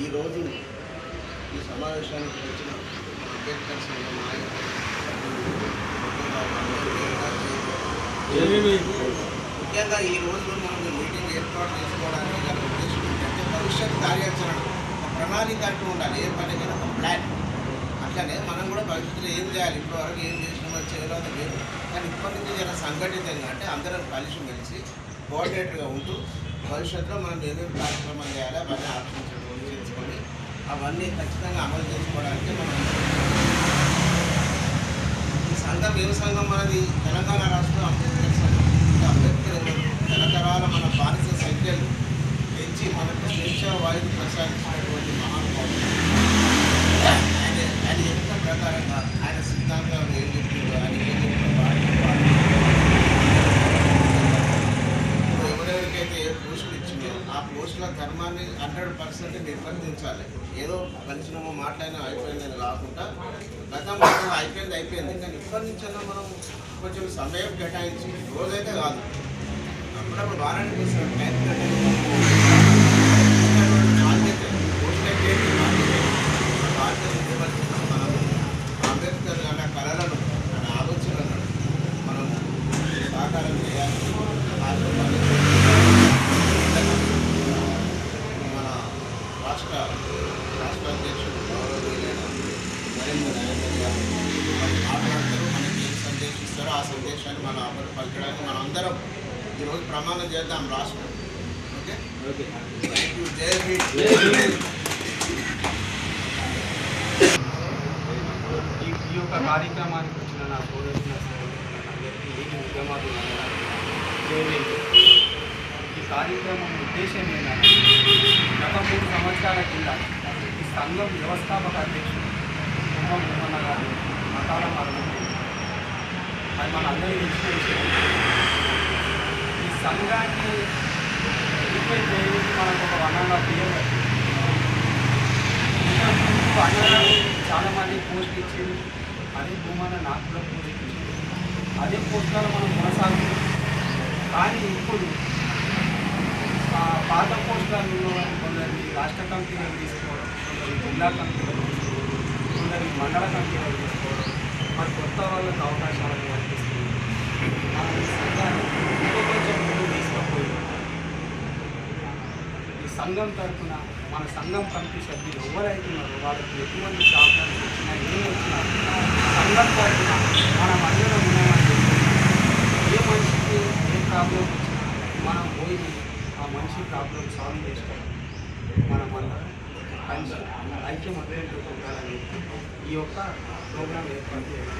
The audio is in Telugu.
ఈరోజు ఈ సమావేశానికి వచ్చిన అంబేద్కర్ సంఘ ముఖ్యంగా ఈ రోజు మనం మీటింగ్ ఏర్పాటు చేసుకోవడానికి గల ఉద్దేశం ఏంటంటే భవిష్యత్ కార్యాచరణ ఒక ప్రణాళిక అంటూ ఉండాలి. ఏ పనికైనా ఒక ప్లాన్. అట్లనే మనం కూడా భవిష్యత్తులో ఏం చేయాలి, ఇప్పటివరకు ఏం చేసినామో చేయాలో లేదు. కానీ ఇప్పటి నుంచి జర సంఘటితంగా అంటే అందరం కలిసి మెలిసి కోఆర్డినేటర్గా ఉంటూ భవిష్యత్తులో మనం ఏమేమి కార్యక్రమాలు చేయాలి అవన్నీ ఆలోచించుకొని అవన్నీ ఖచ్చితంగా అమలు చేసుకోవడానికి మనం ఈ సంఘం ఏ సంఘం మనది తెలంగాణ రాష్ట్రం అంబేద్కర్ సంఘం. అంబేద్కర్ తరతరాల మన బానిస సంఖ్యలు పెంచి మనకు స్వేచ్ఛ వాయువు ప్రసాదించినటువంటి మహానుభావుడు. ఆయన చెప్పిన ప్రకారంగా ఆయన సిద్ధాంతాలు ఏం చెప్పిందో ఆయన ఏం ఎవరెవరికైతే ఏ పోస్టులు ఇచ్చిందో ఆ పోస్టుల ధర్మాన్ని 100% నిర్వర్తించాలి. ఏదో పంచినమో మాట్లాడినా అయిపోయిందని కాకుండా గతంలో అయిపోయింది. కానీ ఇప్పటి నుంచైనా మనం కొంచెం సమయం కేటాయించి రోజైతే కాదు, అప్పుడప్పుడు వారానికి టైం కేటాయించి బాధ్యత నిర్వర్తించడం మనం అంబేద్కర్ అన్న కళలను అన్న ఆలోచనలను మనం సాకారం చేయాలి. మన రాష్ట్ర అధ్యక్షుడు గౌరవనీయులైన నరేంద్ర గారు మాట్లాడతారు. మనకి ఏం సందేశం ఇస్తారో ఆ సందేశాన్ని మనం అమలు పలకడానికి మనం అందరం ఈరోజు ప్రమాణం చేద్దాం రాష్ట్రం. Okay, thank you. జై హింద్. ఈ యొక్క కార్యక్రమానికి వచ్చిన నా సోదరుల అందరికీ ఏమి ఉద్యమాలు ఈ కార్యక్రమం ఉద్దేశం ఏంటంటే గత 3 సంవత్సరాల కింద ఈ సంఘం వ్యవస్థాపక అధ్యక్షుడు కుమ్మం భూమన్న గారు అకాల మరణం. అది మన అందరికీ తెలిసిన విషయం. ఈ సంఘాన్ని రిపేర్ చేయడానికి మనకు ఒక 1.5 years అన్నగారు చాలామంది పోస్ట్ ఇచ్చింది. అదే భూమన్న నాకు కూడా పోస్ట్ ఇచ్చింది. అదే పోస్టులలో మనం కొనసాగుతున్నాం. కానీ ఇప్పుడు పాత పోస్టులలో కొందరిని రాష్ట్ర కమిటీలను తీసుకోవడం, కొందరు జిల్లా కమిటీలను తీసుకోవడం, కొందరి మండల కమిటీలను తీసుకోవడం, మరి కొత్త వాళ్ళకి అవకాశాలను కల్పిస్తుంది. మనం ఈ సంఘాన్ని ఇంకో కొంచెం ముందు తీసుకుపోయి ఈ సంఘం తరఫున మన సంఘం కమిటీ సభ్యులు ఎవరైతున్నారో వాళ్ళకి ఎటువంటి ప్రాబ్లమ్స్ వచ్చినా ఏం వచ్చినా సంఘం తరఫున మనం అందరం ఉన్నామని ఏ మనిషికి ఏ ప్రాబ్లం వచ్చినా మనం పోయి ఆ మనిషి ప్రాబ్లం సాల్వ్ చేసుకోవడం, మనం అందరం కలిసి ఐక్యమత్యంతో ఉండాలని ఈ యొక్క ప్రోగ్రాం ఏర్పాటు చేయడం.